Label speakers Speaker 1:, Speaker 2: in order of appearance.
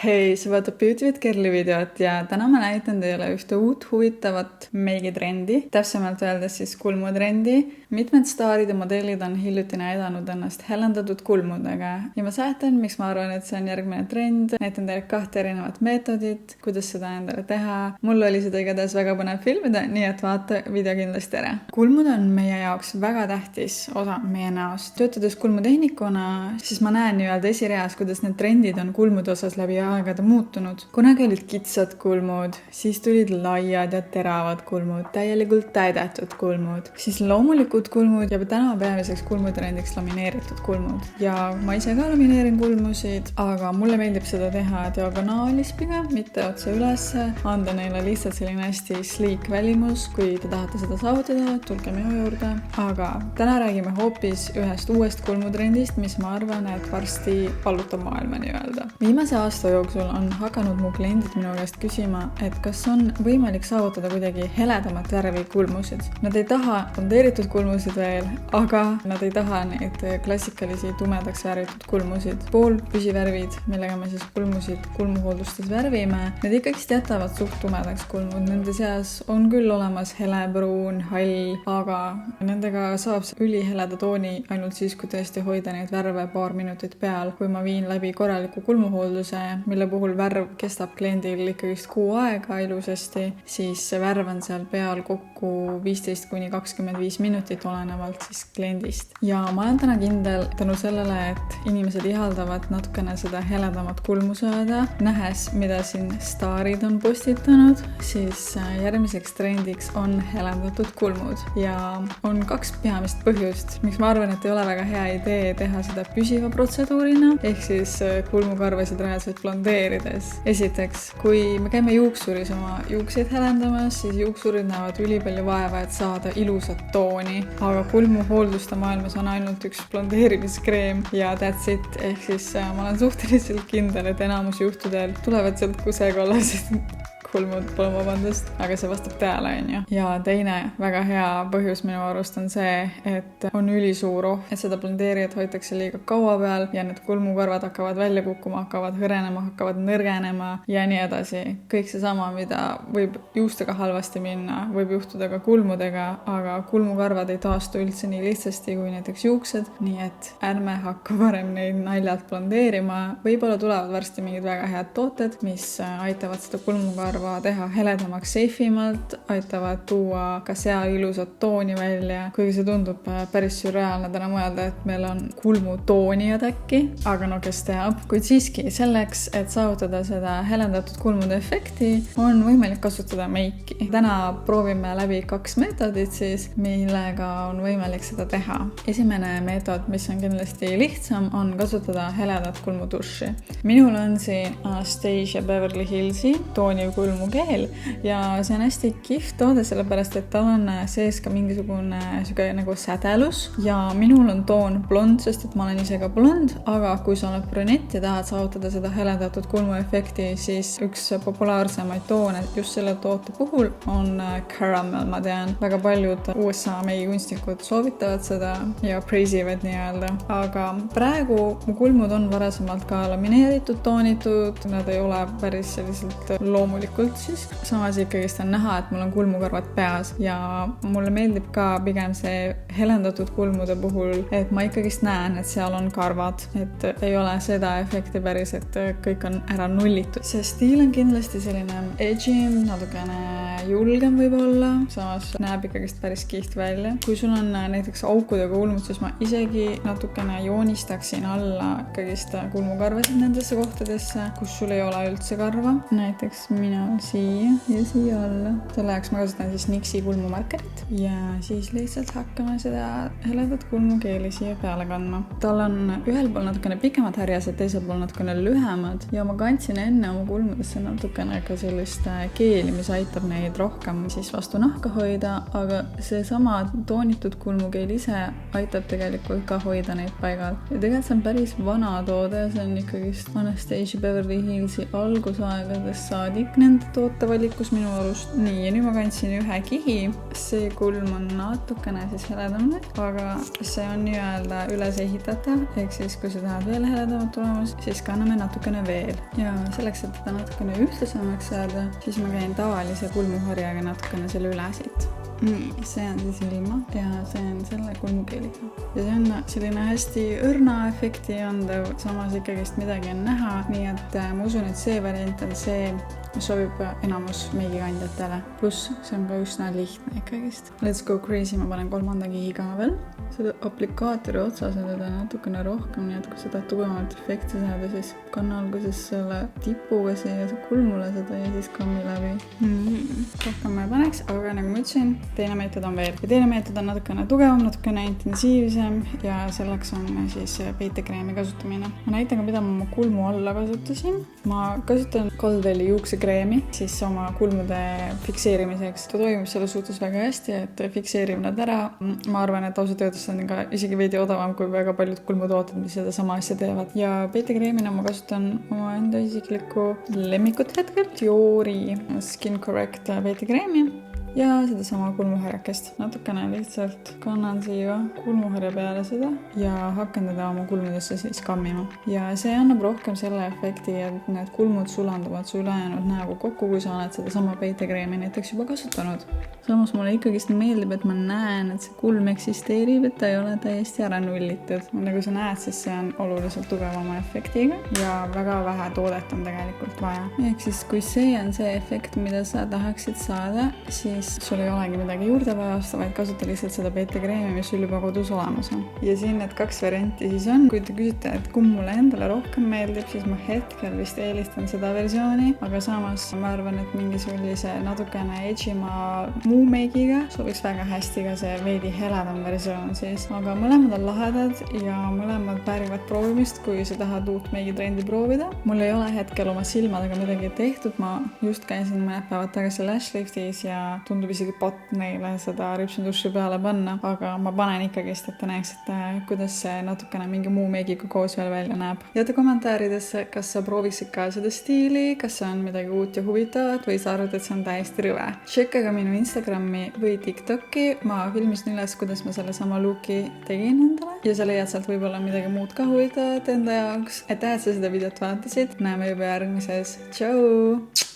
Speaker 1: Hei, sa vaatab Beauty with Kerli videot ja täna ma näitan teile ühte uut huvitavat meigitrendi, täpsemalt öeldes siis kulmutrendi. Mitmed staarid ja modellid on hiljuti näidanud ennast helendatud kulmudega ja ma seletan, miks ma arvan, et see on järgmine trend. Näitan teile 2 erinevat meetodit, kuidas seda endale teha. Mul oli seda igatahes väga põnev filmida, nii et vaata video kindlasti ära. Kulmud on meie jaoks väga tähtis osa meie näost. Töötades kulmutehnikuna, siis ma näen nii-öelda esireas, kuidas need trendid on kulmude osas läbi aegade muutunud. Kunagi olid kitsad kulmud, siis tulid laiad ja teravad kulmud, täielikult täidetud kulmud, siis loomulikud kulmud ja täna peamiseks kulmutrendiks lamineeritud kulmud. Ja ma ise ka lamineerin kulmusid, aga mulle meeldib seda teha diagonaalispiga, mitte otse ülesse, anda neile lihtsalt selline hästi sleek välimus. Kui te tahate seda saavutada, tulge minu juurde. Aga täna räägime hoopis ühest uuest kulmutrendist, mis ma arvan, et varsti vallutab maailma nii-öelda. Viimase aasta jooksul on hakanud mu kliendid minu käest küsima, et kas on võimalik saavutada kuidagi heledamat värvi kulmusid. Nad ei taha blondeeritud kulmusid veel, aga nad ei taha neid klassikalisi tumedaks värvitud kulmusid. Poolpüsivärvid, millega me siis kulmusid kulmuhooldustes värvime, need ikkagist jätavad suht tumedaks kulmud. Nende seas on küll olemas helepruun, hall, aga nendega saab üliheleda tooni ainult siis, kui tõesti hoida neid värve paar minutit peal. Kui ma viin läbi korraliku kulmuhoolduse, mille puhul värv kestab kliendil ikkagist kuu aega ilusasti, siis see värv on seal peal kokku 15–25 minutit olenevalt siis kliendist. Ja ma olen täna kindel tänu sellele, et inimesed ihaldavad natukene seda heledamat kulmu saada. Nähes, mida siin staarid on postitanud, siis järgmiseks trendiks on helendatud kulmud. Ja on 2 peamist põhjust, miks ma arvan, et ei ole väga hea idee teha seda püsiva protseduurina, ehk siis kulmukarvasid reaalselt blondeerides. Esiteks, kui me käime juuksuris oma juukseid helendamas, siis juuksurid näevad ülipalju vaeva, et saada ilusat tooni, aga kulmuhoolduste maailmas on ainult üks blondeerimiskreem ja that's it, ehk siis ma olen suhteliselt kindel, et enamus juhtudel tulevad sealt kusekollased kulmud, palun vabandust, aga see vastab tõele, on ju. Ja teine väga hea põhjus minu arust on see, et on ülisuur oht, et seda blondeerijat hoitakse liiga kaua peal ja need kulmukarvad hakkavad välja kukkuma, hakkavad hõrenema, hakkavad nõrgenema ja nii edasi. Kõik see sama, mida võib juustega halvasti minna, võib juhtuda ka kulmudega, aga kulmukarvad ei taastu üldse nii lihtsasti kui näiteks juuksed, nii et ärme hakka varem neid naljalt blondeerima. Võib-olla tulevad varsti mingid väga head tooted, mis aitavad seda kulmukarva teha heledamaks, seifimalt, aitavad tuua ka seal ilusat tooni välja, kuigi see tundub päris sürreaalne täna mõelda, et meil on kulmutoonijad äkki, aga no kes teab. Kuid siiski selleks, et saavutada seda helendatud kulmude efekti, on võimalik kasutada meiki. Täna proovime läbi 2 meetodit siis, millega on võimalik seda teha. Esimene meetod, mis on kindlasti lihtsam, on kasutada heledat kulmuduši. Minul on siin Anastasia Beverly Hillsi tooniv kulmukeel ja see on hästi kihvt toode, sellepärast et tal on sees ka mingisugune nagu sädelus ja minul on toon blond, sest et ma olen ise ka blond, aga kui sa oled brünett ja tahad saavutada seda helendatud kulmuefekti, siis üks populaarsemaid toone just selle toote puhul on caramel. Ma tean, väga paljud USA meigikunstnikud soovitavad seda ja praisivad nii-öelda, aga praegu mu kulmud on varasemalt ka lamineeritud, toonitud, nad ei ole päris selliselt loomulikult siis. Samas ikkagist on näha, et mul on kulmukarvad peas ja mulle meeldib ka pigem see helendatud kulmude puhul, et ma ikkagist näen, et seal on karvad, et ei ole seda efekti päris, et kõik on ära nullitud. See stiil on kindlasti selline edgym, natukene julgem võib-olla, samas näeb ikkagist päris kihvt välja. Kui sul on näiteks aukudega kulmud, siis ma isegi natukene joonistaksin alla ikkagist kulmukarvasid nendesse kohtadesse, kus sul ei ole üldse karva. Näiteks mina siia ja siia alla. Selle jaoks ma kasutan siis NYXi kulmumarkerit ja siis lihtsalt hakkame seda heledat kulmukeeli siia peale kandma. Tal on ühel pool natukene pikemad härjased, teisel pool natukene lühemad ja ma kandsin enne oma kulmudesse natukene ka sellist keeli, mis aitab neid rohkem siis vastu nahka hoida, aga see sama toonitud kulmukeel ise aitab tegelikult ka hoida neid paigal. Ja tegelikult see on päris vana toode, see on ikkagist Anastasia Beverly Hillsi algusaegadest saadik nende enda tootevalikus minu arust. Nii, ja nüüd ma kandsin ühe kihi. See kulm on natukene siis heledamne, aga see on nii-öelda üles ehitatav, ehk siis kui sa tahad veel heledamat tulemus, siis kanname natukene veel. Ja selleks, et teda natukene ühtlasemaks saada, siis ma käin tavalise kulmuharjaga natukene selle üle siit. Nii, see on siis ilma ja see on selle kulmukeeliga. Ja see on selline hästi õrna efekti andev, samas ikkagist midagi on näha, nii et ma usun, et see variant on see, mis sobib enamus meigikandjatele. Pluss see on ka üsna lihtne ikkagist. Let's go crazy, ma panen 3. kihiga veel. Selle aplikaatori otsas on teda natukene rohkem, nii et kui sa tahad tugevamat efekti saada, siis kanna alguses selle tipuga siia kulmule seda ja siis kammi läbi. Rohkem ma ei paneks, aga nagu ma ütlesin, teine meetod on veel. Ja teine meetod on natukene tugevam, natukene intensiivsem ja selleks on siis peitekreemi kasutamine. Ma näitan ka, mida ma oma kulmu alla kasutasin. Ma kasutan Caldwelli juuksekreemi siis oma kulmude fikseerimiseks. Ta toimub selle suhtes väga hästi, et fikseerib nad ära. Ma arvan, et ausalt öeldes on ka isegi veidi odavam kui väga paljud kulmutooted, mis seda sama asja teevad. Ja peitekreemina ma kasutan oma enda isiklikku lemmikut hetkel, Diori Skin Correct peitekreemi ja seda sama kulmuharjakest. Natukene lihtsalt kannan siia kulmuharja peale seda ja hakkan teda oma kulmudesse siis kammima. Ja see annab rohkem selle efekti, et need kulmud sulanduvad su ülejäänud näoga kokku, kui sa oled seda sama peitekreemi näiteks juba kasutanud. Samas mulle ikkagist meeldib, et ma näen, et see kulm eksisteerib, et ta ei ole täiesti ära nullitud. Nagu sa näed, siis see on oluliselt tugevama efektiga ja väga vähe toodet on tegelikult vaja. Ehk siis kui see on see efekt, mida sa tahaksid saada, siis sul ei olegi midagi juurde vaja osta, vaid kasuta lihtsalt seda peitekreemi, mis sul juba kodus olemas on. Ja siin need 2 varianti siis on. Kui te küsite, et kumb mulle endale rohkem meeldib, siis ma hetkel vist eelistan seda versiooni, aga samas ma arvan, et mingisuguse natukene edgima muu meigiga sobiks väga hästi ka see veidi heledam versioon siis. Aga mõlemad on lahedad ja mõlemad väärivad proovimist, kui sa tahad uut meigitrendi proovida. Mul ei ole hetkel oma silmadega midagi tehtud. Ma just käisin mõned päevad tagasi Lash Liftis ja tundub isegi patt neile seda ripsundussi peale panna, aga ma panen ikkagist, et te näeksite, kuidas see natukene mingi muu meigiga koos veel välja näeb. Jäta kommentaaridesse, kas sa prooviksid ka seda stiili, kas see on midagi uut ja huvitavat või sa arvad, et see on täiesti rõve. Tšekka ka minu Instagrami või TikToki. Ma filmisin üles, kuidas ma selle sama looki tegin endale ja sa leiad sealt võib-olla midagi muud ka huvitavat enda jaoks. Aitäh, et sa seda videot vaatasid. Näeme juba järgmises. Tšau!